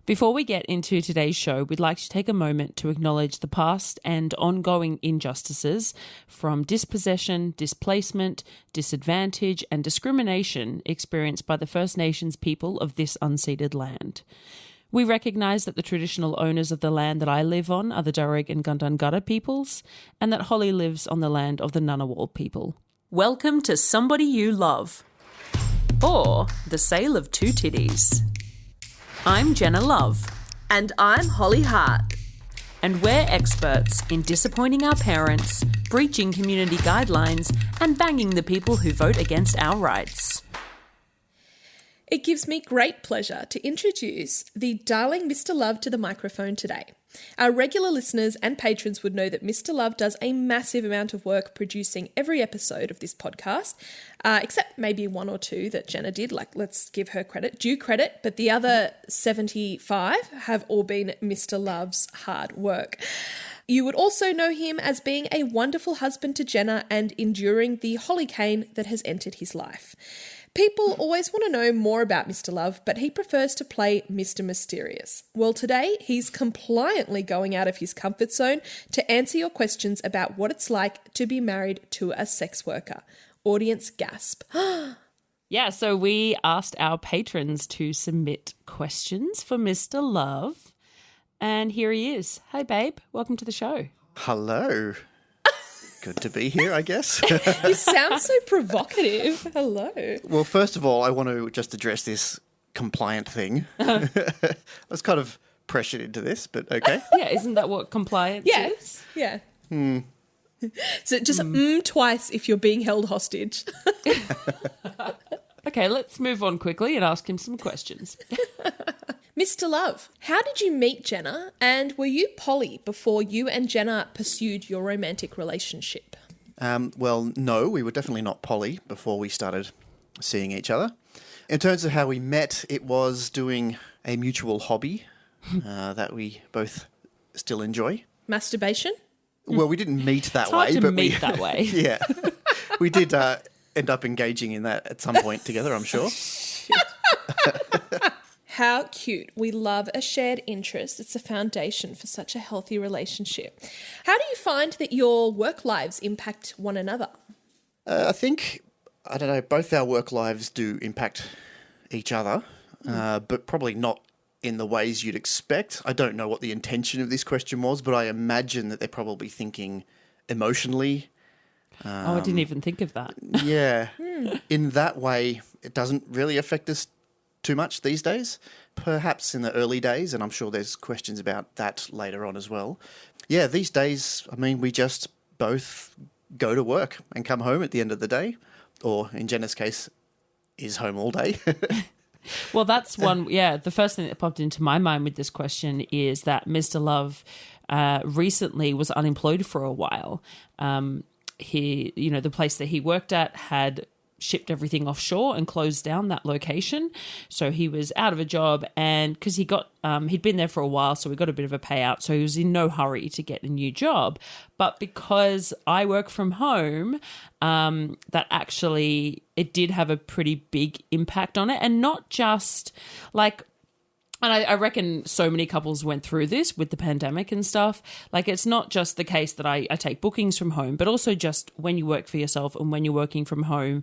Before we get into today's show, we'd like to take a moment to acknowledge the past and ongoing injustices from dispossession, displacement, disadvantage, and discrimination experienced by the First Nations people of this unceded land. We recognise that the traditional owners of the land that I live on are the Darug and Gundungurra peoples, and that Holly lives on the land of the Ngunnawal people. Welcome to Somebody You Love, or The Sale of Two Titties. I'm Jenna Love. And I'm Holly Hart. And we're experts in disappointing our parents, breaching community guidelines, and banging the people who vote against our rights. It gives me great pleasure to introduce the darling Mr. Love to the microphone today. Our regular listeners and patrons would know that Mr. Love does a massive amount of work producing every episode of this podcast, except maybe one or two that Jenna did, like let's give her due credit, but the other 75 have all been Mr. Love's hard work. You would also know him as being a wonderful husband to Jenna and enduring the Hollycane that has entered his life. People always want to know more about Mr. Love, but he prefers to play Mr. Mysterious. Well, today he's compliantly going out of his comfort zone to answer your questions about what it's like to be married to a sex worker. Audience gasp. Yeah, so we asked our patrons to submit questions for Mr. Love, and here he is. Hey, babe, welcome to the show. Hello. Good to be here, I guess. You sound so provocative. Hello. Well, first of all, I want to just address this compliant thing. I was kind of pressured into this, but okay. Yeah, isn't that what compliance is? Yeah. So just twice if you're being held hostage. Okay, let's move on quickly and ask him some questions. Mr. Love, how did you meet Jenna, and were you poly before you and Jenna pursued your romantic relationship? Well, no, we were definitely not poly before we started seeing each other. In terms of how we met, it was doing a mutual hobby that we both still enjoy. Masturbation? Well, we didn't meet that It's hard way. to meet that way. Yeah. We did end up engaging in that at some point together, I'm sure. How cute. We love a shared interest. It's a foundation for such a healthy relationship. How do you find that your work lives impact one another? I think, I don't know, both our work lives do impact each other, but probably not in the ways you'd expect. I don't know what the intention of this question was, but I imagine that they're probably thinking emotionally. I didn't even think of that. Yeah. In that way, it doesn't really affect us too much these days. Perhaps in the early days, and I'm sure there's questions about that later on as well. Yeah, these days, I mean, we just both go to work and come home at the end of the day, or in Jenna's case, is home all day. Well, that's one, the first thing that popped into my mind with this question is that Mr. Love recently was unemployed for a while. He, the place that he worked at had shipped everything offshore and closed down that location. So he was out of a job, and because he'd been there for a while, so we got a bit of a payout. So he was in no hurry to get a new job. But because I work from home, that actually, it did have a pretty big impact on it. And not just like, and I reckon so many couples went through this with the pandemic and stuff. Like, it's not just the case that I take bookings from home, but also just when you work for yourself and when you're working from home,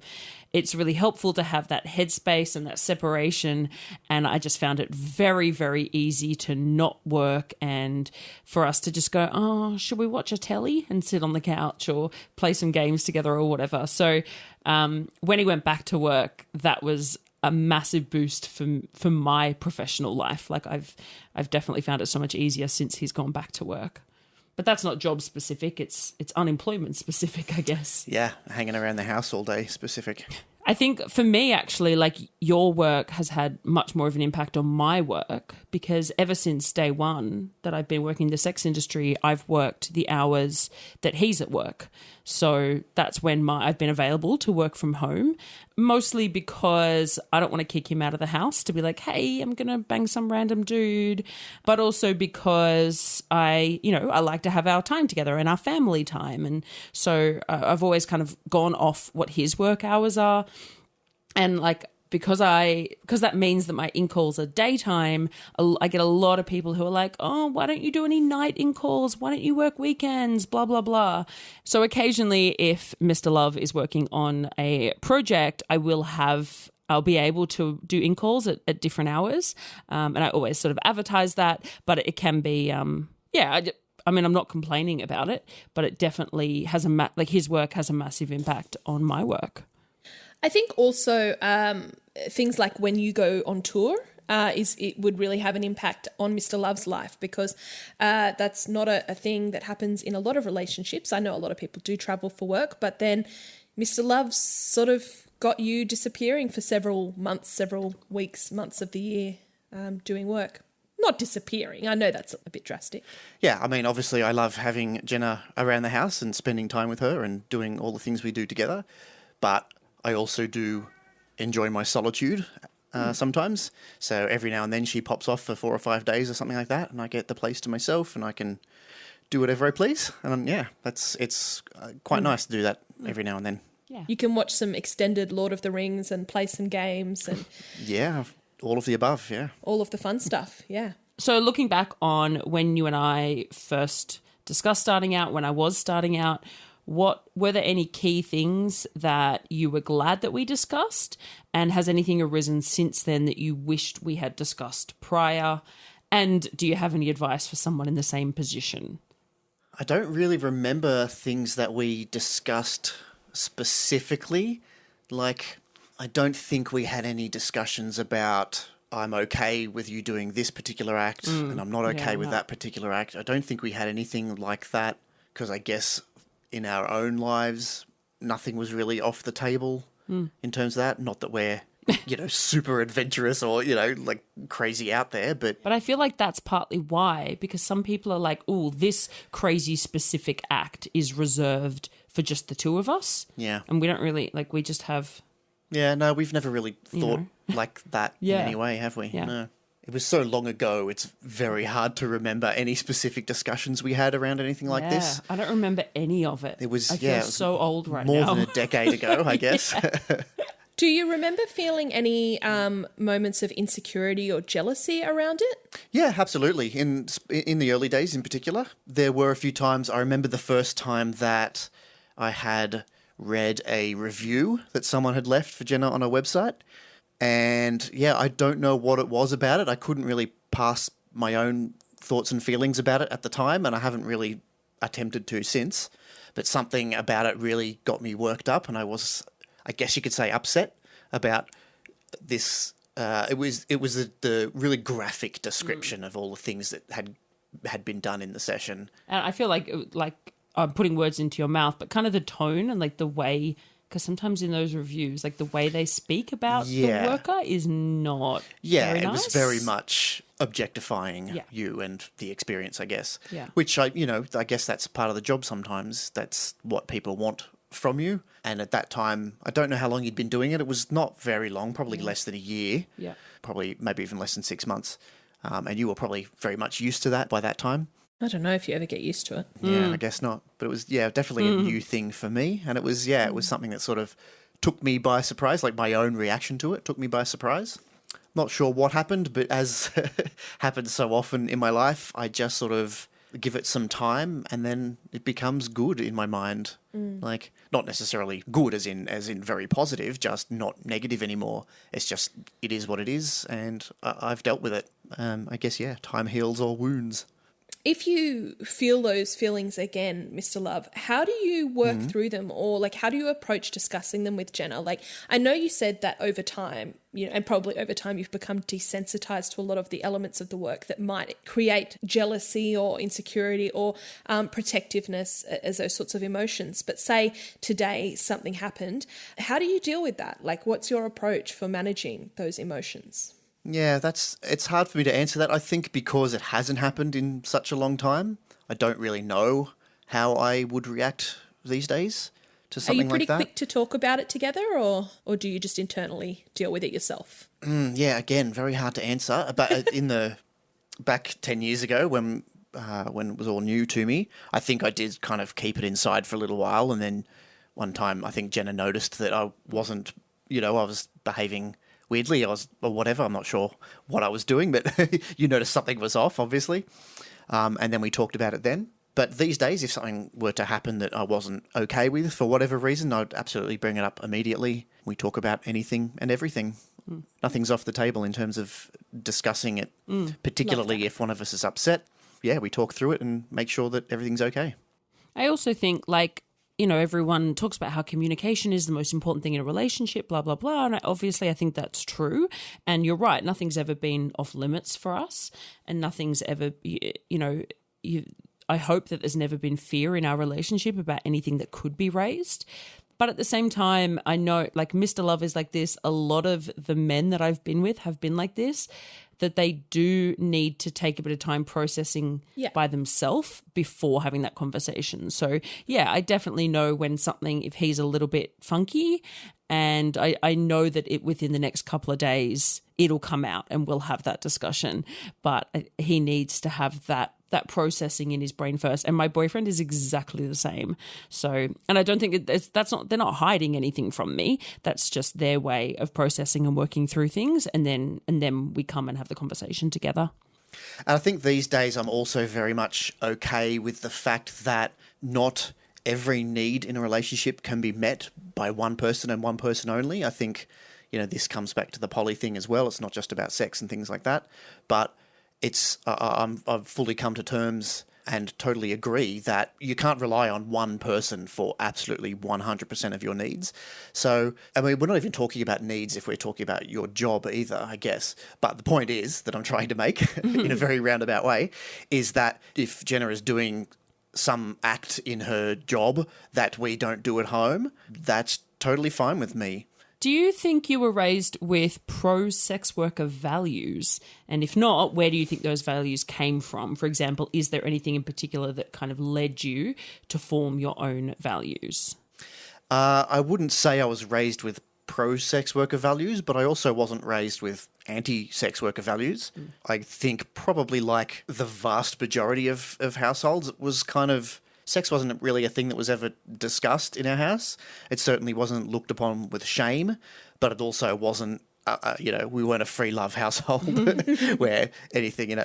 it's really helpful to have that headspace and that separation. And I just found it very, very easy to not work and for us to just go, oh, should we watch a telly and sit on the couch or play some games together or whatever. So when he went back to work, that was a massive boost for my professional life. Like I've definitely found it so much easier since he's gone back to work. But that's not job specific, it's unemployment specific, I guess. Yeah, hanging around the house all day specific. I think for me, actually, like your work has had much more of an impact on my work because ever since day one that I've been working in the sex industry, I've worked the hours that he's at work. So that's when I've been available to work from home, mostly because I don't want to kick him out of the house to be like, hey, I'm going to bang some random dude, but also because I like to have our time together and our family time. And so I've always kind of gone off what his work hours are. And like because that means that my in-calls are daytime, I get a lot of people who are like, oh, why don't you do any night in-calls? Why don't you work weekends? Blah, blah, blah. So occasionally if Mr. Love is working on a project, I'll be able to do in-calls at different hours. And I always sort of advertise that, but it can be, I'm not complaining about it, but it definitely has his work has a massive impact on my work. I think also things like when you go on tour, it would really have an impact on Mr. Love's life, because that's not a thing that happens in a lot of relationships. I know a lot of people do travel for work, but then Mr. Love's sort of got you disappearing for several months, several weeks, months of the year doing work. Not disappearing. I know that's a bit drastic. Yeah, I mean, obviously I love having Jenna around the house and spending time with her and doing all the things we do together, but I also do enjoy my solitude sometimes. So every now and then she pops off for 4 or 5 days or something like that, and I get the place to myself and I can do whatever I please. And it's quite nice to do that every now and then. Yeah. You can watch some extended Lord of the Rings and play some games and yeah, all of the above, yeah. all of the fun stuff, yeah. So looking back on when you and I first discussed starting out, when I was starting out, were there any key things that you were glad that we discussed? And has anything arisen since then that you wished we had discussed prior? And do you have any advice for someone in the same position? I don't really remember things that we discussed specifically. Like, I don't think we had any discussions about I'm okay with you doing this particular act and I'm not okay with that particular act. I don't think we had anything like that, because I guess in our own lives, nothing was really off the table in terms of that. Not that we're, super adventurous or, like crazy out there, but I feel like that's partly why, because some people are like, oh, this crazy specific act is reserved for just the two of us. Yeah. And we don't really, we just have... Yeah, no, we've never really thought like that in any way, have we? Yeah. No. It was so long ago, it's very hard to remember any specific discussions we had around anything like this. I don't remember any of it. It was, I feel so old right more now. than a decade ago, I guess. Do you remember feeling any moments of insecurity or jealousy around it? Yeah, absolutely. In the early days in particular, there were a few times. I remember the first time that I had read a review that someone had left for Jenna on a website. And yeah, I don't know what it was about it. I couldn't really pass my own thoughts and feelings about it at the time, and I haven't really attempted to since. But something about it really got me worked up, and I was, I guess you could say, upset about this. It was the really graphic description of all the things that had been done in the session. And I feel like I'm putting words into your mouth, but kind of the tone and the way, because sometimes in those reviews, the way they speak about the worker is not very nice. It was very much objectifying you and the experience, I guess. Yeah. Which I guess that's part of the job sometimes. That's what people want from you. And at that time, I don't know how long you'd been doing it. It was not very long, probably less than a year. Yeah. Probably maybe even less than 6 months. And you were probably very much used to that by that time. I don't know if you ever get used to it. Yeah, I guess not. But it was, definitely a new thing for me. And it was, it was something that sort of took me by surprise, like my own reaction to it took me by surprise. Not sure what happened, but as happens so often in my life, I just sort of give it some time and then it becomes good in my mind. Like, not necessarily good as in very positive, just not negative anymore. It's just, it is what it is, and I've dealt with it. I guess, time heals all wounds. If you feel those feelings again, Mr. Love, how do you work through them, or how do you approach discussing them with Jenna? I know you said that over time, and probably over time you've become desensitized to a lot of the elements of the work that might create jealousy or insecurity or protectiveness as those sorts of emotions. But say today something happened, how do you deal with that? What's your approach for managing those emotions? Yeah, it's hard for me to answer that. I think because it hasn't happened in such a long time, I don't really know how I would react these days to something like that. Are you pretty quick to talk about it together, or do you just internally deal with it yourself? Yeah, again, very hard to answer. But back 10 years ago when it was all new to me, I think I did kind of keep it inside for a little while, and then one time I think Jenna noticed that I wasn't, I was behaving weirdly, or whatever. I'm not sure what I was doing, but you noticed something was off, obviously. And then we talked about it then. But these days, if something were to happen that I wasn't okay with for whatever reason, I'd absolutely bring it up immediately. We talk about anything and everything. Nothing's off the table in terms of discussing it, particularly if one of us is upset. Yeah, we talk through it and make sure that everything's okay. I also think, like, you know, everyone talks about how communication is the most important thing in a relationship, blah, blah, blah. And obviously I think that's true. And you're right, nothing's ever been off limits for us, and nothing's ever, I hope that there's never been fear in our relationship about anything that could be raised. But at the same time, I know, like, Mr. Love is like this. A lot of the men that I've been with have been like this, that they do need to take a bit of time processing by themselves before having that conversation. So, yeah, I definitely know when something, if he's a little bit funky, and I know that within the next couple of days, it'll come out and we'll have that discussion. But he needs to have that processing in his brain first. And my boyfriend is exactly the same. So, and I don't think they're not hiding anything from me. That's just their way of processing and working through things. And then we come and have the conversation together. And I think these days I'm also very much okay with the fact that not every need in a relationship can be met by one person and one person only. I think, this comes back to the poly thing as well. It's not just about sex and things like that, but I've fully come to terms and totally agree that you can't rely on one person for absolutely 100% of your needs. So, I mean, we're not even talking about needs if we're talking about your job either, I guess. But the point is that I'm trying to make in a very roundabout way is that if Jenna is doing some act in her job that we don't do at home, that's totally fine with me. Do you think you were raised with pro-sex worker values? And if not, where do you think those values came from? For example, is there anything in particular that kind of led you to form your own values? I wouldn't say I was raised with pro-sex worker values, but I also wasn't raised with anti-sex worker values. I think probably like the vast majority of households, it was kind of... Sex wasn't really a thing that was ever discussed in our house. It certainly wasn't looked upon with shame, but it also wasn't, we weren't a free love household where anything,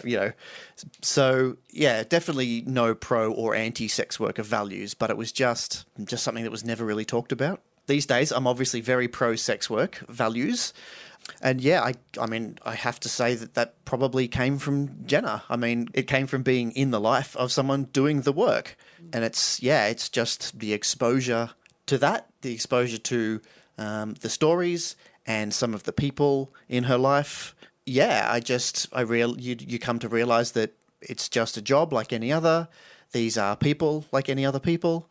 So, yeah, definitely no pro or anti-sex worker values, but it was just something that was never really talked about. These days, I'm obviously very pro-sex work values. And yeah, I mean, I have to say that probably came from Jenna. I mean, it came from being in the life of someone doing the work. And it's just the exposure to that, the exposure to the stories and some of the people in her life. Yeah, you come to realize that it's just a job like any other. These are people like any other people.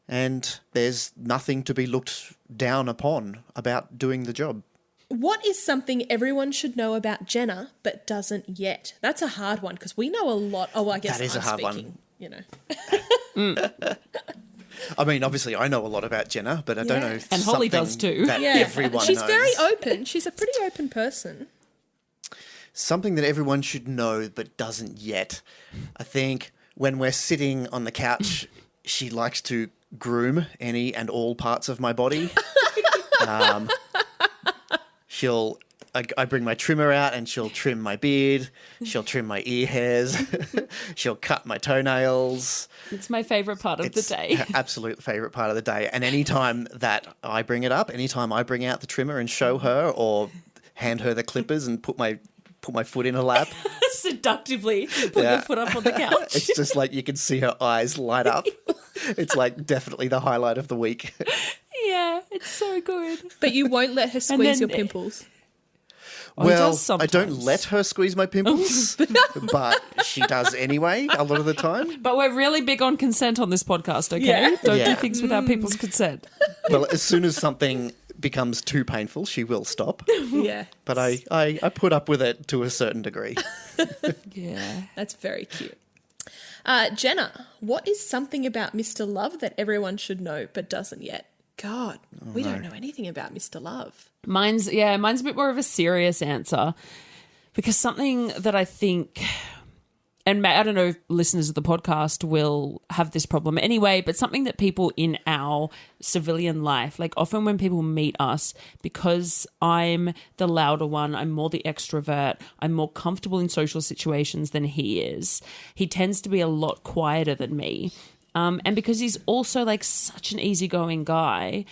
And there's nothing to be looked down upon about doing the job. What is something everyone should know about Jenna but doesn't yet? That's a hard one because we know a lot. Oh, well, I guess that is I'm a hard speaking, one. I mean, obviously, I know a lot about Jenna, but I don't know if and Holly does too. That everyone She's knows. very open. She's a pretty open person. Something that everyone should know but doesn't yet. I think when we're sitting on the couch, she likes to groom any and all parts of my body. I bring my trimmer out and she'll trim my beard. She'll trim my ear hairs. She'll cut my toenails. It's my favourite part of the day. Her absolute favourite part of the day. And anytime that I bring it up, anytime I bring out the trimmer and show her or hand her the clippers and put my foot in her lap. Seductively put your foot up on the couch. It's just like you can see her eyes light up. It's like definitely the highlight of the week. Yeah, it's so good. But you won't let her squeeze your pimples. Well, I don't let her squeeze my pimples, but she does anyway a lot of the time. But we're really big on consent on this podcast, okay? Yeah. Don't do things without people's consent. Well, as soon as something becomes too painful, she will stop. Yeah. But I put up with it to a certain degree. Yeah. That's very cute. Jenna, what is something about Mr. Love that everyone should know but doesn't yet? God, we don't know anything about Mr. Love. Mine's a bit more of a serious answer because something that I think and I don't know if listeners of the podcast will have this problem anyway, but something that people in our civilian life, like often when people meet us, because I'm the louder one, I'm more the extrovert, I'm more comfortable in social situations than he is. He tends to be a lot quieter than me. And because he's also like such an easygoing guy,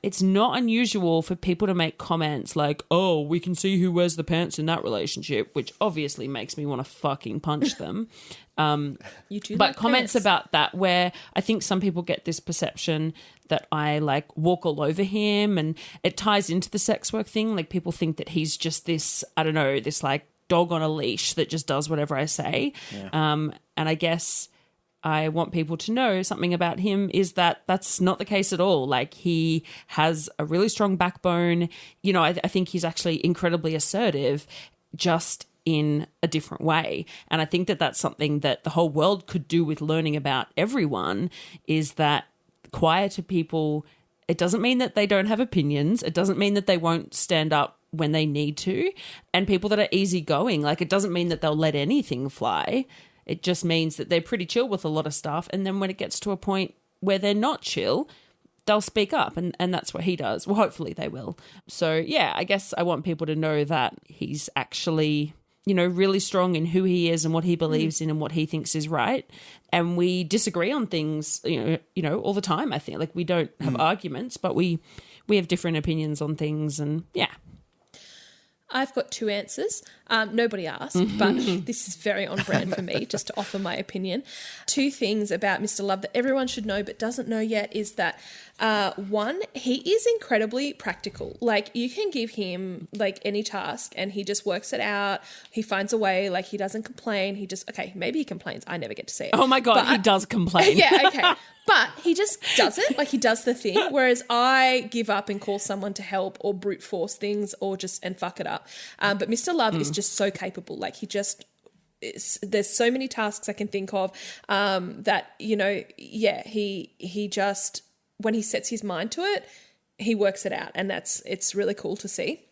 it's not unusual for people to make comments like, oh, we can see who wears the pants in that relationship, which obviously makes me want to fucking punch them. You do but like comments pants. about that where I think some people get this perception that I like walk all over him, and it ties into the sex work thing. Like people think that he's just this, I don't know, this like dog on a leash that just does whatever I say. Yeah. And I guess I want people to know something about him is that that's not the case at all. Like he has a really strong backbone. You know, I think he's actually incredibly assertive, just in a different way. And I think that that's something that the whole world could do with learning about everyone, is that quieter people, it doesn't mean that they don't have opinions. It doesn't mean that they won't stand up when they need to. And people that are easygoing, like it doesn't mean that they'll let anything fly. It just means that they're pretty chill with a lot of stuff. And then when it gets to a point where they're not chill, they'll speak up. And that's what he does. Well, hopefully they will. So, yeah, I guess I want people to know that he's actually, you know, really strong in who he is and what he believes in and what he thinks is right. And we disagree on things, you know, all the time, I think. Like we don't have arguments, but we have different opinions on things. And, yeah. I've got two answers. Nobody asked, but this is very on brand for me, just to offer my opinion. Two things about Mr. Love that everyone should know but doesn't know yet is that, one, he is incredibly practical. Like, you can give him, like, any task and he just works it out. He finds a way. Like, he doesn't complain. He just, okay, maybe he complains. I never get to see it. Oh, my God, he does complain. Yeah, okay. But he just does it, like he does the thing, whereas I give up and call someone to help or brute force things or just and fuck it up. But Mr. Love is just so capable. Like he just there's so many tasks I can think of that, you know, yeah, he just, when he sets his mind to it, he works it out, and it's really cool to see.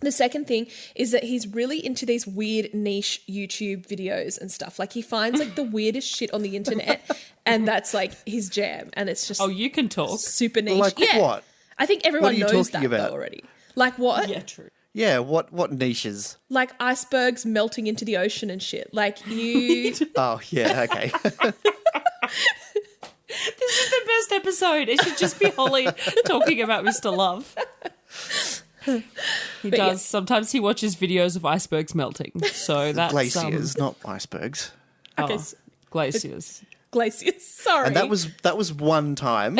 The second thing is that he's really into these weird niche YouTube videos and stuff. Like he finds like the weirdest shit on the internet and that's like his jam, and it's just you can talk. Super niche. Like yeah. what? I think everyone What are you knows talking that about? though already. Like what? Yeah, true. Yeah, what niches? Like icebergs melting into the ocean and shit. Like you Oh, yeah, okay. This is the best episode. It should just be Holly talking about Mr. Love. He does. yeah. Sometimes he watches videos of icebergs melting. So that's Glaciers, not icebergs. Okay, glaciers. glaciers. Sorry. And that was one time.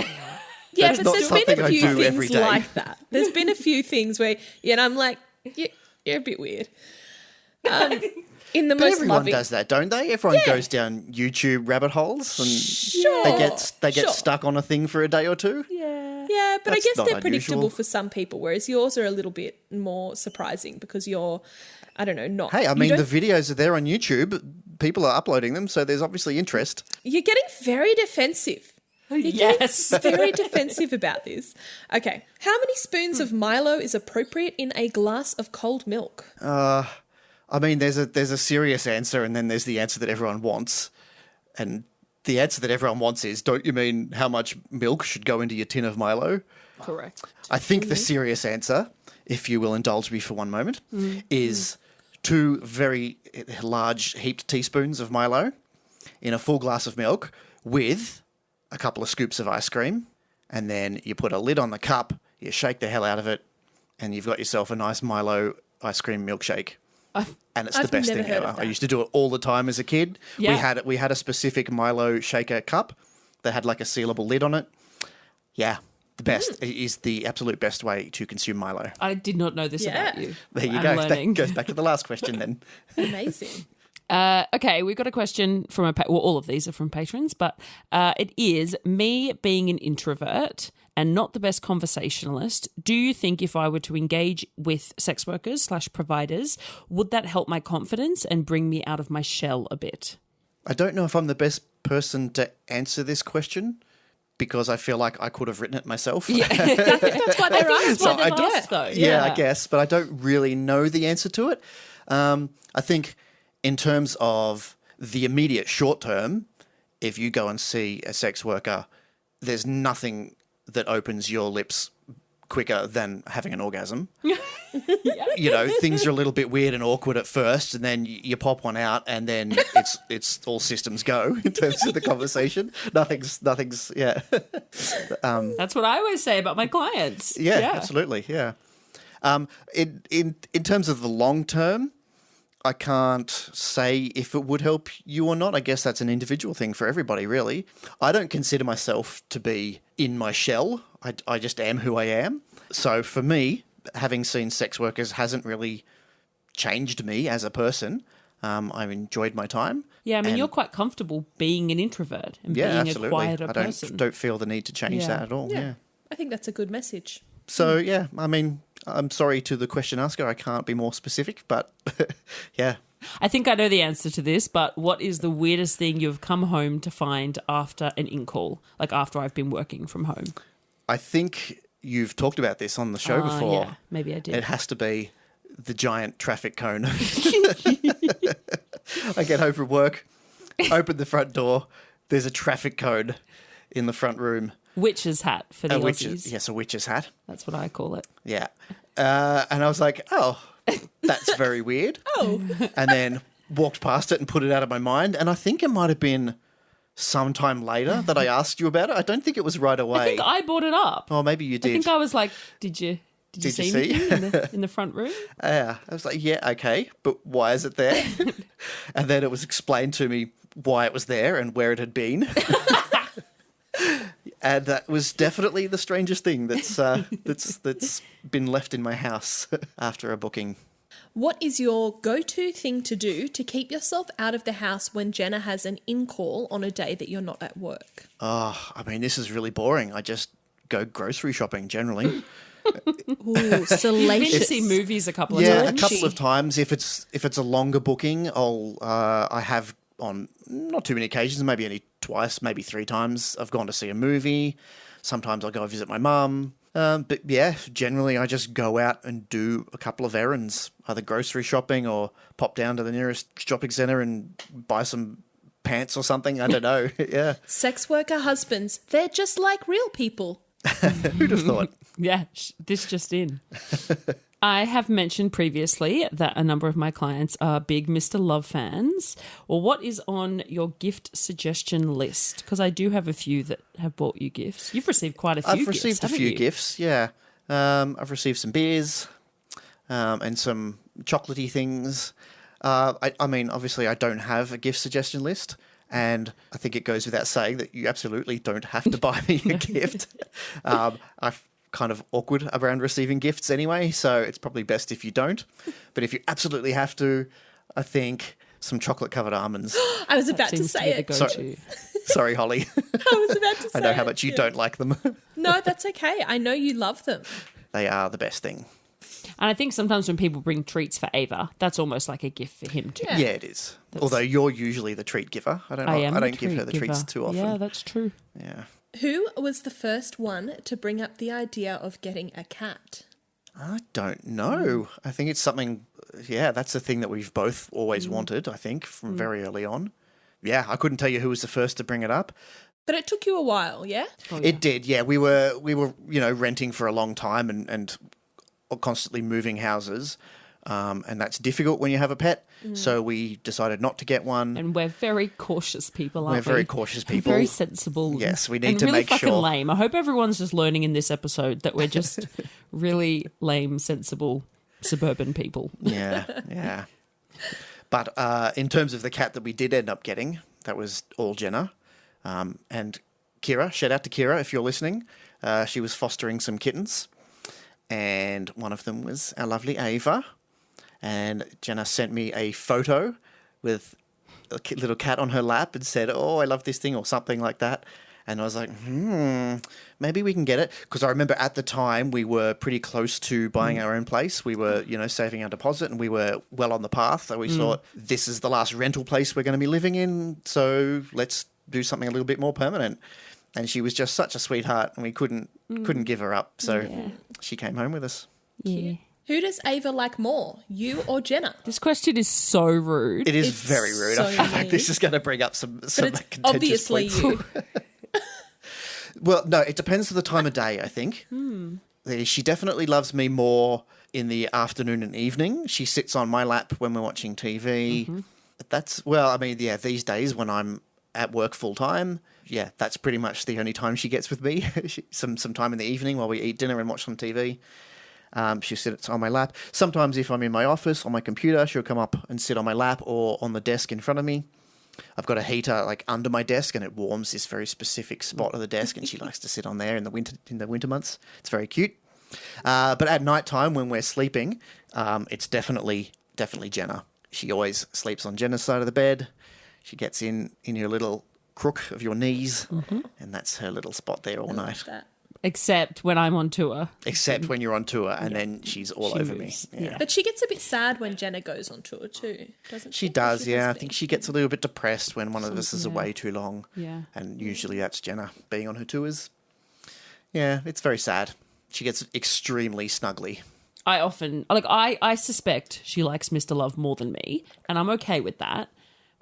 yeah, that's but not there's been something a I few do every things day. like that. There's been a few things where, yeah, and I'm like, you're a bit weird. In the But most everyone loving. does that, don't they? Everyone goes down YouTube rabbit holes and Sure. they get Sure. stuck on a thing for a day or two. Yeah. Yeah, but That's I guess not they're predictable unusual. for some people, whereas yours are a little bit more surprising because you're, I don't know, not. Hey, I you mean, the don't- videos are there on YouTube. People are uploading them, so there's obviously interest. You're getting very defensive. Yes. Very defensive about this. Okay. How many spoons of Milo is appropriate in a glass of cold milk? I mean, there's a serious answer, and then there's the answer that everyone wants. And the answer that everyone wants is, don't you mean how much milk should go into your tin of Milo? Correct. I think the serious answer, if you will indulge me for one moment, is 2 very large heaped teaspoons of Milo in a full glass of milk with a couple of scoops of ice cream, and then you put a lid on the cup, you shake the hell out of it, and you've got yourself a nice Milo ice cream milkshake. And it's the I've best never thing heard ever. of I that. used to do it all the time as a kid. Yeah. We had a specific Milo shaker cup that had like a sealable lid on it. Yeah, the best. It is the absolute best way to consume Milo. I did not know this Yeah. about you. There you I'm go. learning. That goes back to the last question then. Amazing. Okay, we've got a question from all of these are from patrons, but it is, me being an introvert and not the best conversationalist, do you think if I were to engage with sex workers / providers, would that help my confidence and bring me out of my shell a bit? I don't know if I'm the best person to answer this question because I feel like I could have written it myself. Yeah. That's why they're That's asked. why I they've don't- asked, though. Yeah, I guess, but I don't really know the answer to it. I think in terms of the immediate short term, if you go and see a sex worker, there's nothing that opens your lips quicker than having an orgasm. You know, things are a little bit weird and awkward at first, and then you pop one out, and then it's all systems go in terms of the conversation. Nothing's yeah. That's what I always say about my clients. Yeah. Absolutely, yeah. In terms of the long term, I can't say if it would help you or not. I guess that's an individual thing for everybody, really. I don't consider myself to be in my shell. I just am who I am. So for me, having seen sex workers hasn't really changed me as a person. I've enjoyed my time. Yeah, I mean, you're quite comfortable being an introvert and being absolutely. a quieter I person. don't feel the need to change that at all. Yeah. I think that's a good message. So, yeah, I mean, I'm sorry to the question asker. I can't be more specific, but yeah. I think I know the answer to this, but what is the weirdest thing you've come home to find after an in-call, like after I've been working from home? I think you've talked about this on the show before. Yeah, maybe I did. It has to be the giant traffic cone. I get home from work, open the front door, there's a traffic cone in the front room. Witch's hat for the Aussies. Yes, a witch's hat. That's what I call it. Yeah. And I was like, oh, that's very weird. Oh. And then walked past it and put it out of my mind. And I think it might have been sometime later that I asked you about it. I don't think it was right away. I think I brought it up. Oh, maybe you did. I think I was like, did you see anything in the front room? Yeah. I was like, yeah, okay, but why is it there? And then it was explained to me why it was there and where it had been. And that was definitely the strangest thing that's been left in my house after a booking. What is your go-to thing to do to keep yourself out of the house when Jenna has an in-call on a day that you're not at work? Oh, I mean, this is really boring. I just go grocery shopping generally. Ooh, salacious. You've been to see movies a couple of Yeah, times. a couple of times. If it's a longer booking, I have on not too many occasions, maybe only twice, maybe 3 times. I've gone to see a movie. Sometimes I'll go visit my mum. But yeah, generally I just go out and do a couple of errands, either grocery shopping or pop down to the nearest shopping centre and buy some pants or something. I don't know. Yeah. Sex worker husbands, they're just like real people. Who'd have thought? Yeah, this just in. I have mentioned previously that a number of my clients are big Mr. Love fans. Well, what is on your gift suggestion list? Because I do have a few that have bought you gifts. You've received quite a few gifts, I've received a few gifts, yeah. I've received some beers and some chocolatey things. I mean, obviously I don't have a gift suggestion list. And I think it goes without saying that you absolutely don't have to buy me a gift. I'm kind of awkward around receiving gifts anyway, so it's probably best if you don't. But if you absolutely have to, I think some chocolate-covered almonds. I was about to say it. Sorry, Holly. I was about to say I know how much you don't like them. No, that's okay. I know you love them. They are the best thing. And I think sometimes when people bring treats for Ava, that's almost like a gift for him too. Yeah. Yeah, it is. Although you're usually the treat giver. I don't give her the treats too often. Yeah, that's true. Yeah. Who was the first one to bring up the idea of getting a cat? I don't know. I think it's something, that's the thing that we've both always wanted, I think, from very early on. Yeah, I couldn't tell you who was the first to bring it up. But it took you a while, yeah? It did, yeah. We were renting for a long time and constantly moving houses. And that's difficult when you have a pet. So we decided not to get one. And we're very cautious people, aren't we? We're very cautious people. Very sensible. Yes, we need and to really make fucking sure. lame. I hope everyone's just learning in this episode that we're just really lame, sensible suburban people. Yeah. But in terms of the cat that we did end up getting, that was all Jenna. And Kira, shout out to Kira if you're listening. She was fostering some kittens. And one of them was our lovely Ava. And Jenna sent me a photo with a little cat on her lap and said, "Oh, I love this thing," or something like that. And I was like, maybe we can get it. Because I remember at the time we were pretty close to buying our own place. We were, saving our deposit and we were well on the path. So we thought, this is the last rental place we're going to be living in. So let's do something a little bit more permanent. And she was just such a sweetheart and we couldn't give her up. So she came home with us. Yeah. Who does Ava like more, you or Jenna? This question is so rude. It is It's very rude. so I feel like mean. this is going to bring up some But it's contentious obviously points. you. Well, no, it depends on the time of day, I think. She definitely loves me more in the afternoon and evening. She sits on my lap when we're watching TV. These days when I'm at work full time, that's pretty much the only time she gets with me. Some time in the evening while we eat dinner and watch some TV. She sits on my lap. Sometimes if I'm in my office on my computer, she'll come up and sit on my lap or on the desk in front of me. I've got a heater like under my desk and it warms this very specific spot of the desk and she likes to sit on there in the winter months. It's very cute. But at night time when we're sleeping, it's definitely Jenna. She always sleeps on Jenna's side of the bed. She gets in your little crook of your knees and that's her little spot there all night. That. Except when I'm on tour. Except when you're on tour and then she's all over moves. me. Yeah. But she gets a bit sad when Jenna goes on tour too, doesn't she? She does, She yeah. has I think been. she gets a little bit depressed when one of us is away too long. Yeah. And usually that's Jenna being on her tours. Yeah, it's very sad. She gets extremely snuggly. I suspect she likes Mr. Love more than me, and I'm okay with that.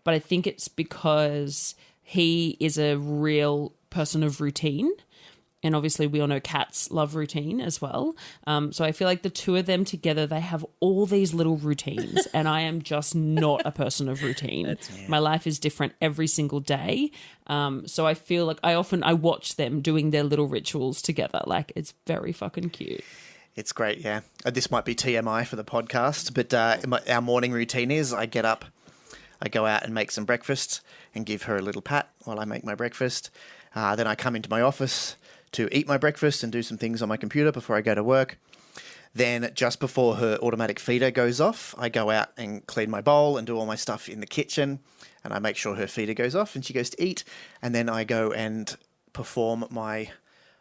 But I think it's because he is a real person of routine. And obviously we all know cats love routine as well. So I feel like the two of them together, they have all these little routines and I am just not a person of routine. My life is different every single day. So I feel like I watch them doing their little rituals together. Like it's very fucking cute. It's great, yeah. This might be TMI for the podcast, but our morning routine is I get up, I go out and make some breakfast and give her a little pat while I make my breakfast. Then I come into my office to eat my breakfast and do some things on my computer before I go to work. Then just before her automatic feeder goes off, I go out and clean my bowl and do all my stuff in the kitchen and I make sure her feeder goes off and she goes to eat. And then I go and perform my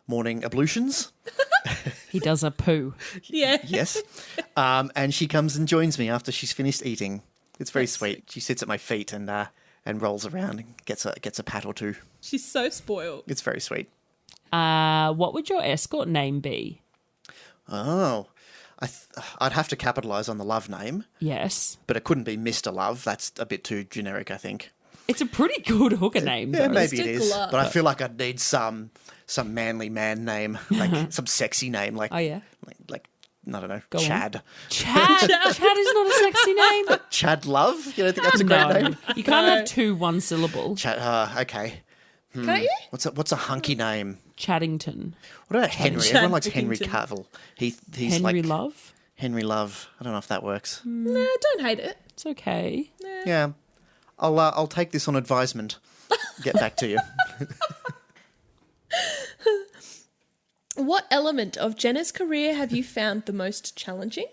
morning ablutions. He does a poo. Yeah. Yes. And she comes and joins me after she's finished eating. It's very sweet. She sits at my feet and rolls around and gets a pat or two. She's so spoiled. It's very sweet. What would your escort name be? Oh, I'd have to capitalise on the Love name, Yes. but it couldn't be Mr. Love. That's a bit too generic, I think. It's a pretty good hooker name, Yeah, though. maybe it Mr. is. Glove. But I feel like I'd need some manly man name, like some sexy name, like Oh, yeah? like I don't know, Go on. Chad. Chad. Chad is not a sexy name. Chad Love? You don't think that's a great No. name? You can't have two one syllable. Chad. Okay. Can't you? What's a hunky name? Chaddington. What about Henry? Everyone likes Henry Chadington. Cavill. He's Henry like Love. Henry Love. I don't know if that works. No, don't hate it. It's okay. Yeah, I'll take this on advisement. Get back to you. What element of Jenna's career have you found the most challenging?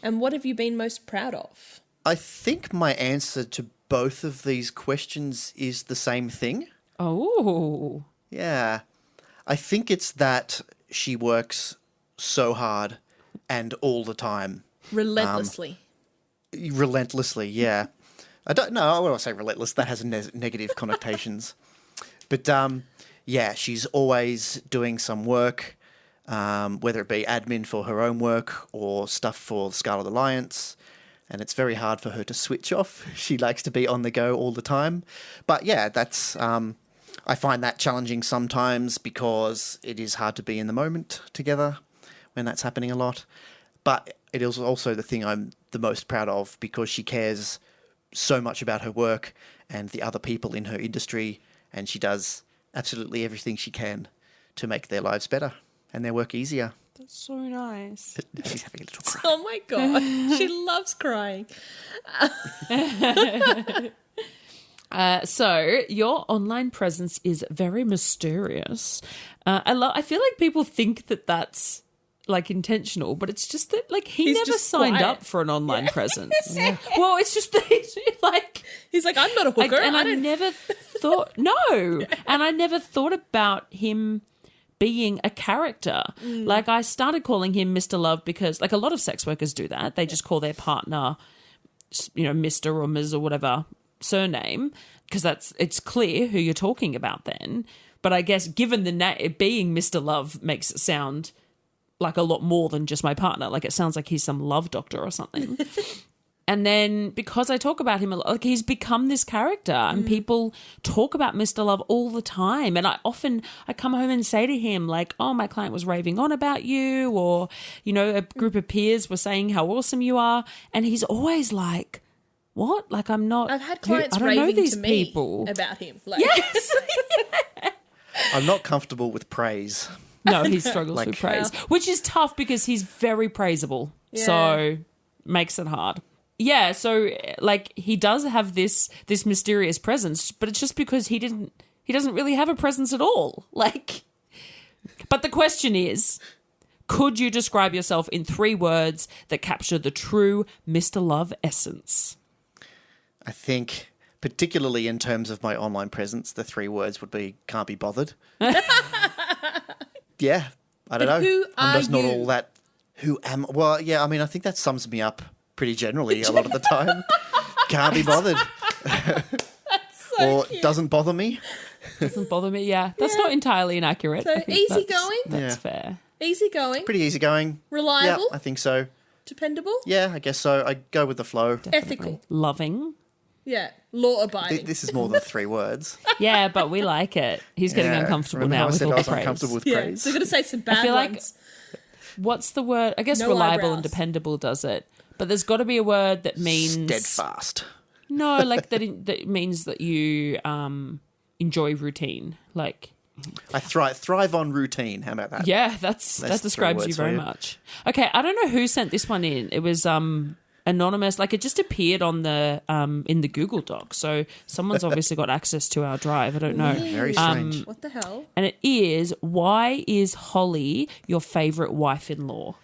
And what have you been most proud of? I think my answer to both of these questions is the same thing. Oh. Yeah. I think it's that she works so hard and all the time. Relentlessly. Relentlessly, yeah. I don't know. I won't say relentless. That has negative connotations. But, yeah, she's always doing some work, whether it be admin for her own work or stuff for the Scarlet Alliance. And it's very hard for her to switch off. She likes to be on the go all the time. But, yeah, that's... I find that challenging sometimes because it is hard to be in the moment together when that's happening a lot. But it is also the thing I'm the most proud of because she cares so much about her work and the other people in her industry, and she does absolutely everything she can to make their lives better and their work easier. That's so nice. She's having a little cry. Oh my God. She loves crying. So your online presence is very mysterious. I feel like people think that that's like intentional, but it's just that like he He's never just signed quiet. up for an online presence. Well, it's just that he's like, He's like, I'm not a hooker. and I don't... never thought and I never thought about him being a character. Like I started calling him Mr. Love because like a lot of sex workers do that. They just call their partner, Mr. or Ms. or whatever surname because it's clear who you're talking about then. But I guess given the being Mr. Love makes it sound like a lot more than just my partner. Like it sounds like he's some love doctor or something. And then because I talk about him a lot, like he's become this character and people talk about Mr. Love all the time. And I come home and say to him like, oh, my client was raving on about you, or, you know, a group of peers were saying how awesome you are. And he's always like, what? Like I'm not. I've had clients I don't know raving these to me people about him. Like, Yes. I'm not comfortable with praise. No, he struggles with praise, which is tough because he's very praisable. Yeah. So makes it hard. Yeah, so like he does have this mysterious presence, but it's just because he doesn't really have a presence at all. Like, but the question is, could you describe yourself in 3 words that capture the true Mr. Love essence? I think, particularly in terms of my online presence, the 3 words would be can't be bothered. Yeah, I don't know. Who I'm just are not you? all that. Who am? Well, yeah, I mean, I think that sums me up pretty generally a lot of the time. Can't be bothered. so or cute. doesn't bother me. Doesn't bother me. Yeah, that's not entirely inaccurate. So I think easygoing? That's Yeah. fair. Easygoing, Pretty easygoing. reliable, Yeah, I think so. dependable, Yeah, I guess so. I go with the flow. ethical. Loving. Yeah, law-abiding. This is more than 3 words. Yeah, but we like it. He's getting Yeah. uncomfortable Remember now how I with said all I the was praise. uncomfortable with Yeah, praise? so you're going to say some bad feel like- ones. What's the word? I guess No reliable and eyebrows. dependable does it. But there's got to be a word that means Steadfast. No, like that means that you enjoy routine. Like, I thrive on routine. How about that? yeah, that 3 describes you words for very you. much. Okay, I don't know who sent this one in. It was anonymous. Like it just appeared on the in the Google Doc. So someone's obviously got access to our drive. I don't know. Very strange. What the hell? And it is, why is Holly your favourite wife-in-law?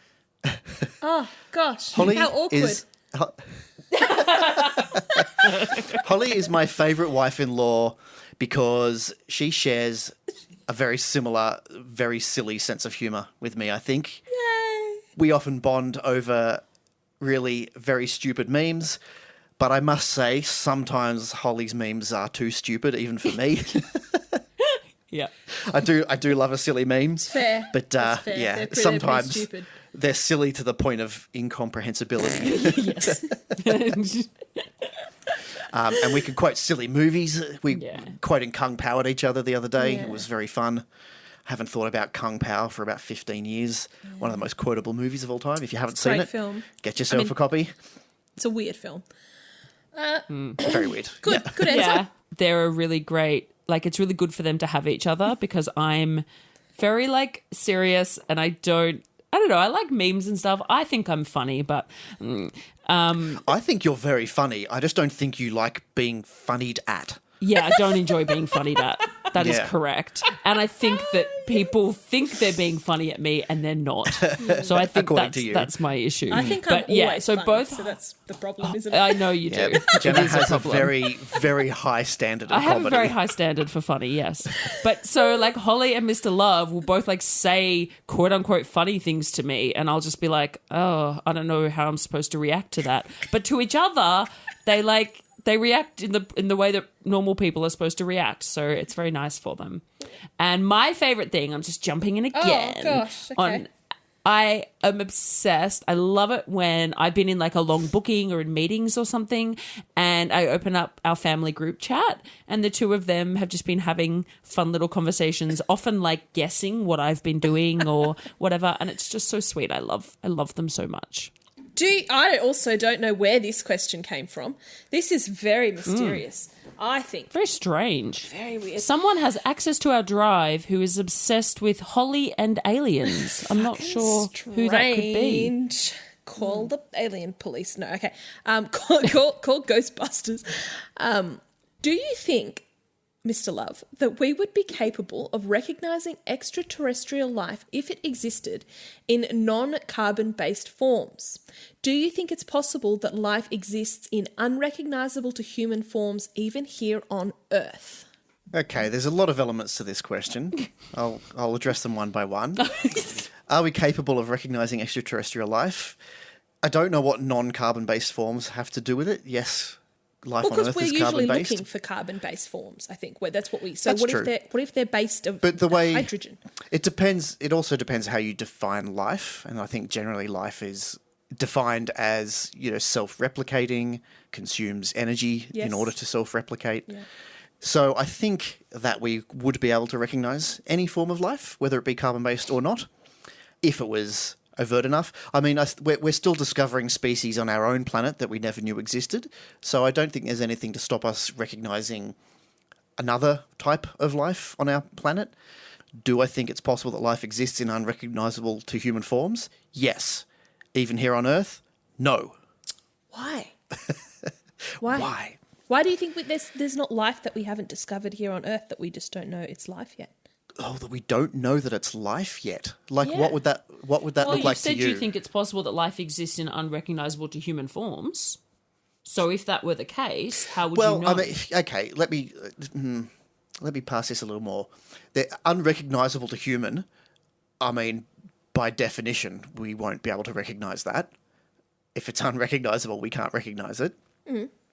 Oh, gosh. Holly How awkward. is Holly is my favourite wife-in-law because she shares a very similar, very silly sense of humour with me, I think. Yay. We often bond over really very stupid memes, but I must say sometimes Holly's memes are too stupid even for me. Yeah. I do love a silly meme. Fair. But That's fair. yeah, They're pretty sometimes stupid. they're silly to the point of incomprehensibility. Yes. And we can quote silly movies. We Yeah. quoting Kung Pao at each other the other day. Yeah. It was very fun. Haven't thought about Kung Pao for about 15 years. One of the most quotable movies of all time. If you haven't seen Great it, film. get yourself a copy. It's a weird film. Very weird. Good, Yeah. good answer. Yeah, they're a really great, like it's really good for them to have each other because I'm very like serious and I don't know, I like memes and stuff. I think I'm funny, but I think you're very funny. I just don't think you like being funnied at. yeah, I don't enjoy being funnied at. That is Yeah. correct. And I think that people think they're being funny at me and they're not. So I think According to you. that's my issue. I think but I'm yeah, always so funny, both so that's the problem, isn't it? I know you do. Yeah. Jenna It is a has a problem. very, very high standard of I have comedy. a very high standard for funny, yes. But so like Holly and Mr. Love will both like say quote unquote funny things to me and I'll just be like, oh, I don't know how I'm supposed to react to that. But to each other, they react in the way that normal people are supposed to react. So it's very nice for them. And my favorite thing, I'm just jumping in again. Oh, gosh, okay. I am obsessed. I love it when I've been in like a long booking or in meetings or something and I open up our family group chat and the two of them have just been having fun little conversations, often like guessing what I've been doing or whatever. And it's just so sweet. I love them so much. I also don't know where this question came from. This is very mysterious, I think. Very strange. Very weird. Someone has access to our drive who is obsessed with Holly and aliens. I'm not sure who that could be. Strange. Call the alien police. No, okay. Call Ghostbusters. Do you think, Mr. Love, that we would be capable of recognising extraterrestrial life if it existed in non-carbon-based forms? Do you think it's possible that life exists in unrecognisable to human forms even here on Earth? Okay, there's a lot of elements to this question. I'll address them one by one. Are we capable of recognising extraterrestrial life? I don't know what non-carbon-based forms have to do with it. Yes, life Well, on because Earth we're is usually carbon-based. looking for carbon-based forms, I think. Where that's what we. So That's what true. if they're based of But the way hydrogen? It depends. It also depends how you define life, and I think generally life is defined as self-replicating, consumes energy Yes. in order to self-replicate. Yeah. So I think that we would be able to recognise any form of life, whether it be carbon-based or not, if it was overt enough. I mean, we're still discovering species on our own planet that we never knew existed, so I don't think there's anything to stop us recognising another type of life on our planet. Do I think it's possible that life exists in unrecognisable to human forms? Yes. Even here on Earth? No. Why? Why? Why? Why do you think there's not life that we haven't discovered here on Earth that we just don't know it's life yet? Oh, that we don't know that it's life yet. Like, Yeah. what would that Well, look like you said to you? you think it's possible that life exists in unrecognisable to human forms. So if that were the case, how would you know? I mean, okay, let me pass this a little more. They're unrecognisable to human. I mean, by definition, we won't be able to recognise that. If it's unrecognisable, we can't recognise it.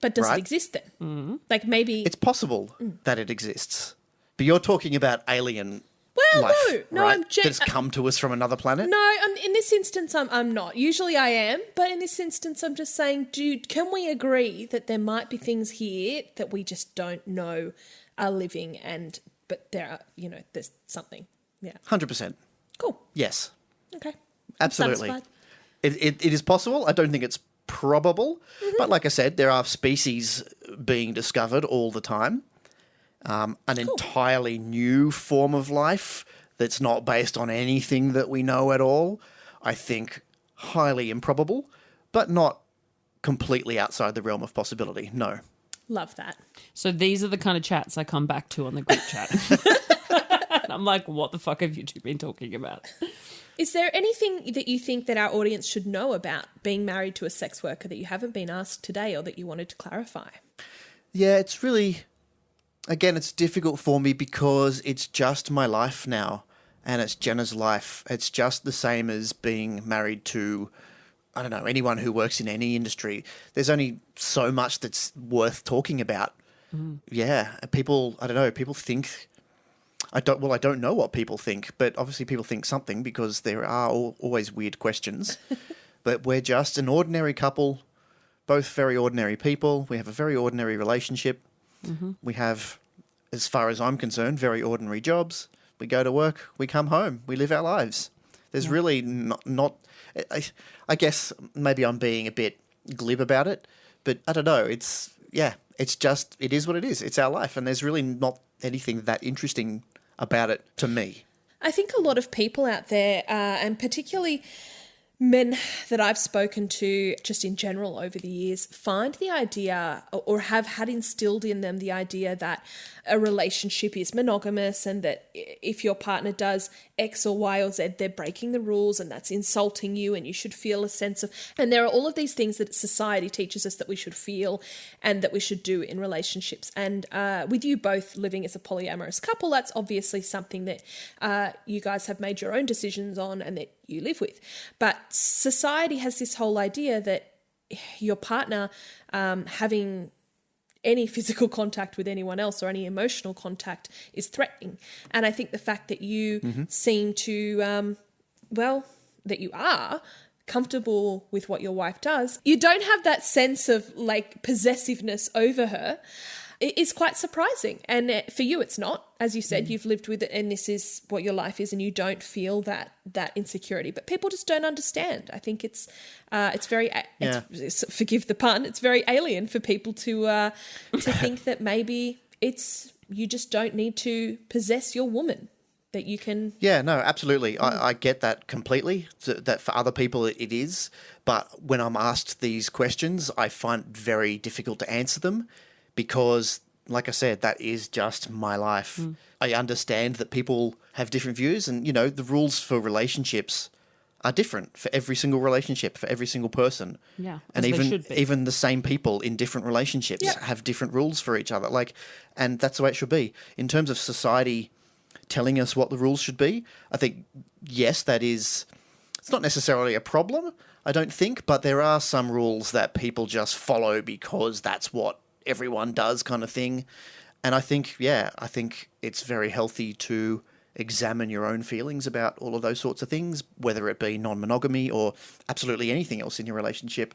But does Right. it exist then? Like maybe It's possible that it exists. But you're talking about alien Well, life, no, right? I'm That's come to us from another planet? No, in this instance, I'm not. Usually I am, but in this instance, I'm just saying, dude, can we agree that there might be things here that we just don't know are living, but there are, there's something. Yeah. 100%. Cool. Yes. Okay. Absolutely. Satisfied. It is possible. I don't think it's probable. Mm-hmm. But like I said, there are species being discovered all the time. An entirely new form of life that's not based on anything that we know at all, I think highly improbable, but not completely outside the realm of possibility. No. Love that. So these are the kind of chats I come back to on the group chat. And I'm like, what the fuck have you two been talking about? Is there anything that you think that our audience should know about being married to a sex worker that you haven't been asked today or that you wanted to clarify? Yeah, it's really... Again, it's difficult for me because it's just my life now, and it's Jenna's life. It's just the same as being married to, I don't know, anyone who works in any industry. There's only so much that's worth talking about. Yeah, people think... I don't know what people think, but obviously people think something because there are always weird questions. But we're just an ordinary couple, both very ordinary people. We have a very ordinary relationship. Mm-hmm. We have, as far as I'm concerned, very ordinary jobs. We go to work, we come home, we live our lives. There's really not I guess maybe I'm being a bit glib about it, but I don't know. It's just, it is what it is. It's our life, and there's really not anything that interesting about it to me. I think a lot of people out there, and particularly men that I've spoken to just in general over the years, find the idea or have had instilled in them the idea that a relationship is monogamous and that if your partner does X or Y or Z, they're breaking the rules and that's insulting you and you should feel a sense of... And there are all of these things that society teaches us that we should feel and that we should do in relationships. And with you both living as a polyamorous couple, that's obviously something that you guys have made your own decisions on and that you live with. But society has this whole idea that your partner having any physical contact with anyone else or any emotional contact is threatening. And I think the fact that you seem to, that you are comfortable with what your wife does, you don't have that sense of like possessiveness over her. It is quite surprising. And for you, it's not. As you said, you've lived with it and this is what your life is and you don't feel that insecurity. But people just don't understand. I think it's very, forgive the pun, it's very alien for people to think that maybe you just don't need to possess your woman, that you can... Yeah, no, absolutely. I get that completely, that for other people it is. But when I'm asked these questions, I find it very difficult to answer them. Because, like I said, that is just my life. I understand that people have different views and, the rules for relationships are different for every single relationship, for every single person. Yeah, and as they should be. even the same people in different relationships have different rules for each other. And that's the way it should be. In terms of society telling us what the rules should be, I think, yes, it's not necessarily a problem, I don't think, but there are some rules that people just follow because that's what everyone does kind of thing. And I think it's very healthy to examine your own feelings about all of those sorts of things, whether it be non-monogamy or absolutely anything else in your relationship.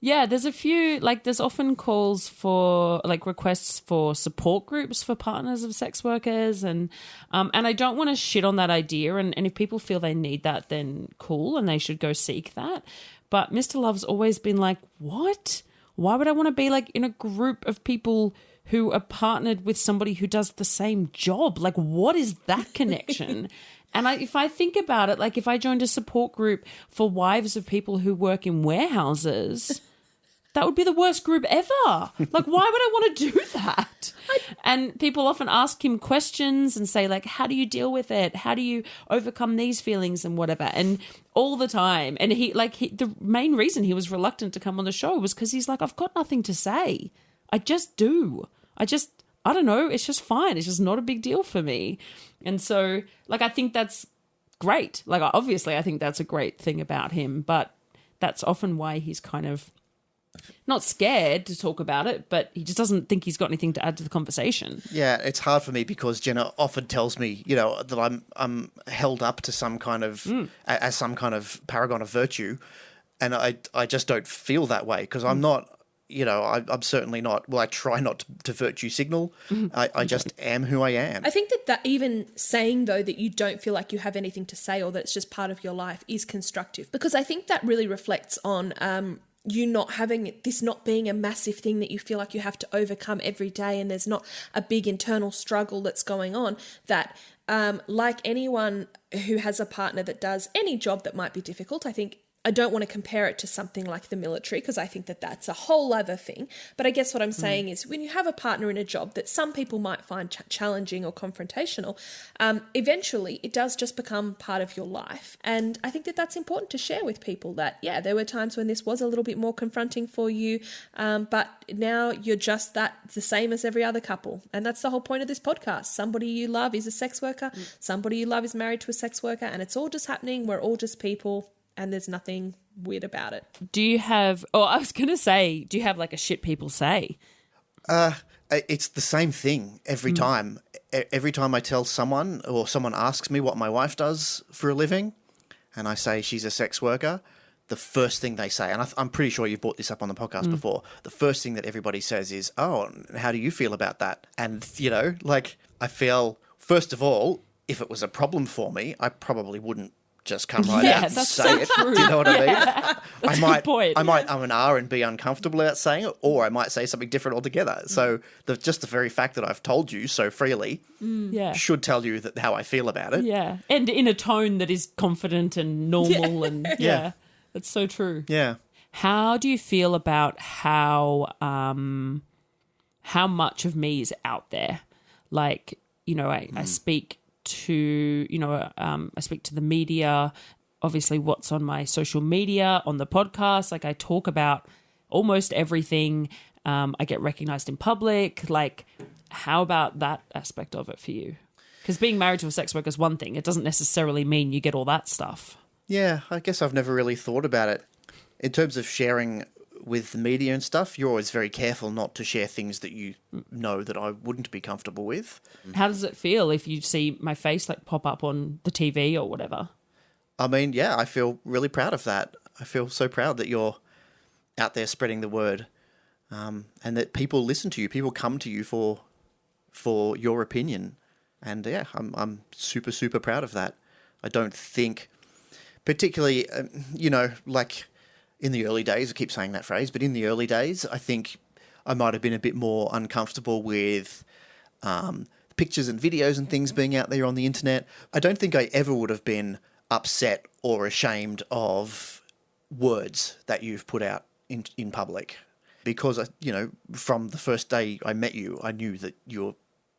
Yeah, there's a few, like there's often calls for like requests for support groups for partners of sex workers, and I don't want to shit on that idea, and if people feel they need that, then cool, and they should go seek that. But Mr. Love's always been like, what? Why would I want to be like in a group of people who are partnered with somebody who does the same job? Like, what is that connection? And if I think about it, like if I joined a support group for wives of people who work in warehouses, that would be the worst group ever. Like, why would I want to do that? And people often ask him questions and say, like, how do you deal with it? How do you overcome these feelings and whatever? And all the time. And the main reason he was reluctant to come on the show was because he's like, I've got nothing to say. I just do. I don't know. It's just fine. It's just not a big deal for me. And so, like, I think that's great. Like, obviously, I think that's a great thing about him. But that's often why he's kind of not scared to talk about it, but he just doesn't think he's got anything to add to the conversation. Yeah, it's hard for me because Jenna often tells me, that I'm held up to some kind of as some kind of paragon of virtue, and I just don't feel that way because I'm not. I'm certainly not. Well, I try not to virtue signal. I just am who I am. I think that even saying, though, that you don't feel like you have anything to say or that it's just part of your life is constructive, because I think that really reflects on you not having this not being a massive thing that you feel like you have to overcome every day, and there's not a big internal struggle that's going on, that like anyone who has a partner that does any job that might be difficult, I don't want to compare it to something like the military because I think that that's a whole other thing. But I guess what I'm saying is when you have a partner in a job that some people might find challenging or confrontational, eventually it does just become part of your life. And I think that that's important to share with people that, yeah, there were times when this was a little bit more confronting for you, but now you're just the same as every other couple. And that's the whole point of this podcast. Somebody you love is a sex worker. Somebody you love is married to a sex worker. And it's all just happening. We're all just people. And there's nothing weird about it. Do you have like a shit people say? It's the same thing every time. Every time I tell someone or someone asks me what my wife does for a living and I say she's a sex worker, the first thing they say, and I'm pretty sure you've brought this up on the podcast before, the first thing that everybody says is, oh, how do you feel about that? And, I feel, first of all, if it was a problem for me, I probably wouldn't just come right out and say it. True. Do you know what I mean? That's a good point. I might and R and be uncomfortable about saying it, or I might say something different altogether. So just the very fact that I've told you so freely should tell you that how I feel about it. Yeah, and in a tone that is confident and normal, and that's so true. Yeah. How do you feel about how much of me is out there? Like, I speak to I speak to the media, obviously what's on my social media, on the podcast, like I talk about almost everything. I get recognized in public. Like, how about that aspect of it for you? Because being married to a sex worker is one thing. It doesn't necessarily mean you get all that stuff. Yeah, I guess I've never really thought about it. In terms of sharing with the media and stuff, you're always very careful not to share things that you know that I wouldn't be comfortable with. How does it feel if you see my face like pop up on the TV or whatever? I mean, yeah, I feel really proud of that. I feel so proud that you're out there spreading the word, and that people listen to you. People come to you for your opinion, and yeah, I'm super, super proud of that. I don't think, particularly, like in the early days, I keep saying that phrase, but in the early days, I think I might have been a bit more uncomfortable with pictures and videos and things being out there on the internet. I don't think I ever would have been upset or ashamed of words that you've put out in public, because, from the first day I met you, I knew that you're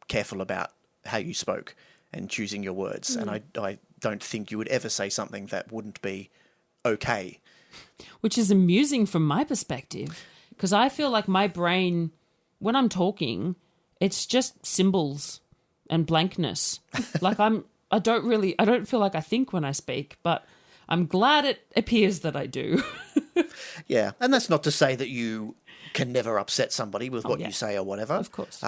careful about how you spoke and choosing your words. And I don't think you would ever say something that wouldn't be okay. Which is amusing from my perspective, because I feel like my brain, when I'm talking, it's just symbols and blankness. Like I don't feel like I think when I speak, but I'm glad it appears that I do. Yeah, and that's not to say that you can never upset somebody with what you say or whatever. Of course.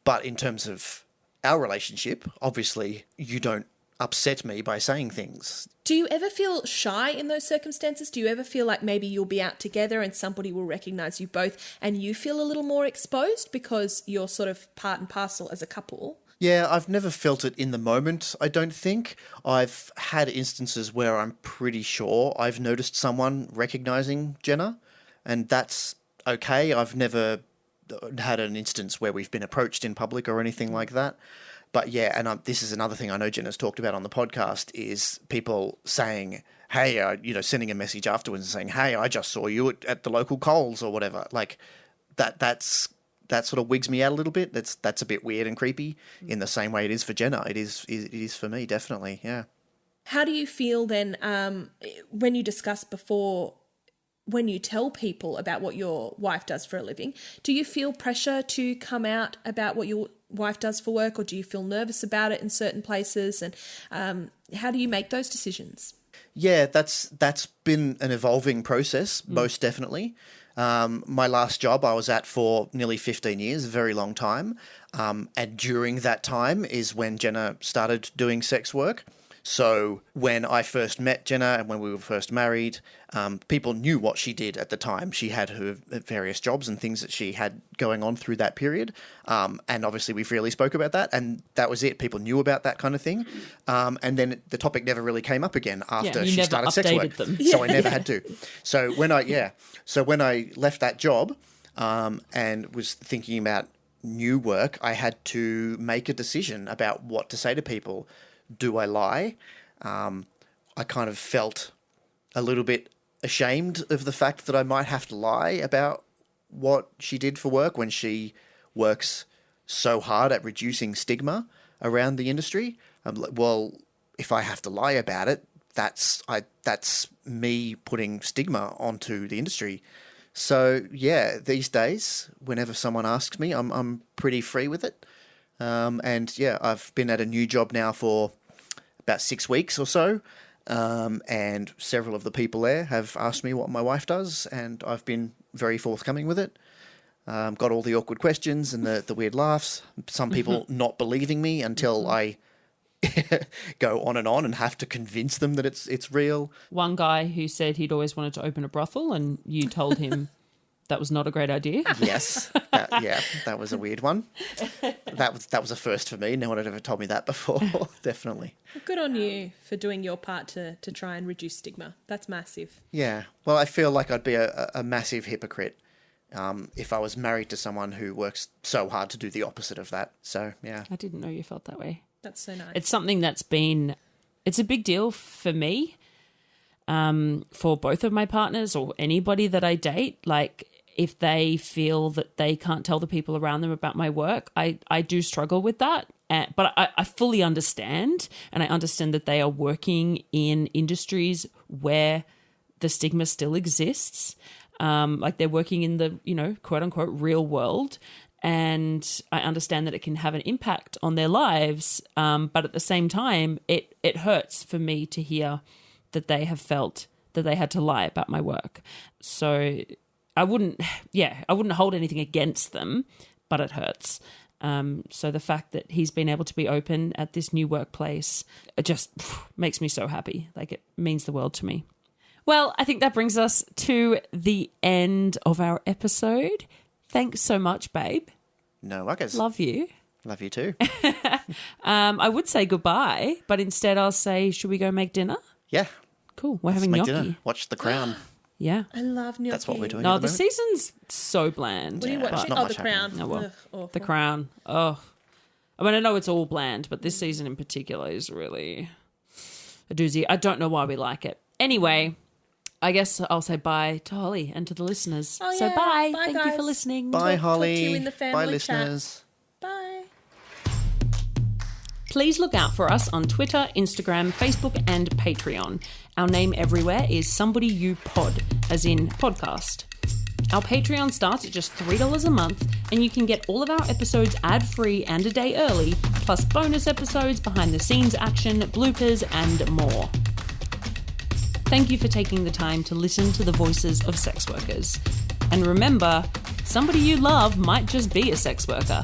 But in terms of our relationship, obviously you don't upset me by saying things. Do you ever feel shy in those circumstances? Do you ever feel like maybe you'll be out together and somebody will recognise you both and you feel a little more exposed because you're sort of part and parcel as a couple? Yeah, I've never felt it in the moment, I don't think. I've had instances where I'm pretty sure I've noticed someone recognising Jenna, and that's okay. I've never had an instance where we've been approached in public or anything like that. But yeah, and this is another thing I know Jenna's talked about on the podcast is people saying, hey, sending a message afterwards and saying, hey, I just saw you at the local Coles or whatever. Like that sort of wigs me out a little bit. That's a bit weird and creepy in the same way it is for Jenna. It is for me, definitely, yeah. How do you feel then when you discussed before, when you tell people about what your wife does for a living, do you feel pressure to come out about what your wife does for work, or do you feel nervous about it in certain places? And how do you make those decisions? Yeah, that's been an evolving process, most definitely. My last job I was at for nearly 15 years, a very long time. And during that time is when Jenna started doing sex work. So when I first met Jenna and when we were first married, people knew what she did at the time. She had her various jobs and things that she had going on through that period. And obviously we freely spoke about that, and that was it. People knew about that kind of thing. And then the topic never really came up again after she started sex work. Them. So I never had to. So when I left that job and was thinking about new work, I had to make a decision about what to say to people. Do I lie? I kind of felt a little bit ashamed of the fact that I might have to lie about what she did for work when she works so hard at reducing stigma around the industry. I'm like, well, if I have to lie about it, that's me putting stigma onto the industry. So yeah, these days, whenever someone asks me, I'm pretty free with it. And yeah, I've been at a new job now for about 6 weeks or so. And several of the people there have asked me what my wife does, and I've been very forthcoming with it. Got all the awkward questions and the weird laughs. Some people not believing me until I go on and have to convince them that it's real. One guy who said he'd always wanted to open a brothel, and you told him that was not a great idea. Yes. That was a weird one. That was a first for me. No one had ever told me that before, definitely. Good on you for doing your part to try and reduce stigma. That's massive. Yeah. Well, I feel like I'd be a massive hypocrite if I was married to someone who works so hard to do the opposite of that. So, yeah. I didn't know you felt that way. That's so nice. It's something it's a big deal for me, for both of my partners or anybody that I date. Like, if they feel that they can't tell the people around them about my work, I do struggle with that. But I fully understand, and I understand that they are working in industries where the stigma still exists. Like they're working in the, quote unquote, real world. And I understand that it can have an impact on their lives. But at the same time, it hurts for me to hear that they have felt that they had to lie about my work. So I wouldn't hold anything against them, but it hurts. So the fact that he's been able to be open at this new workplace, it just makes me so happy. Like, it means the world to me. Well, I think that brings us to the end of our episode. Thanks so much, babe. No worries. Love you. Love you too. I would say goodbye, but instead I'll say, should we go make dinner? Yeah. Cool. We're having make gnocchi. dinner. Watch The Crown. Yeah. I love gnocchi. That's what we're doing. No, at the the moment. season's so bland. What are you watching? not Oh, much The Crown. Oh, well. Ugh, awful. The Crown. Oh. I mean, I know it's all bland, but this season in particular is really a doozy. I don't know why we like it. Anyway, I guess I'll say bye to Holly and to the listeners. Oh, So yeah. bye. Bye, Thank you for guys. listening. Bye, Talk to Holly. you in the family Bye, chat. listeners. Bye. Please look out for us on Twitter, Instagram, Facebook, and Patreon. Our name everywhere is Somebody You Pod, as in podcast. Our Patreon starts at just $3 a month, and you can get all of our episodes ad-free and a day early, plus bonus episodes, behind-the-scenes action, bloopers, and more. Thank you for taking the time to listen to the voices of sex workers. And remember, somebody you love might just be a sex worker.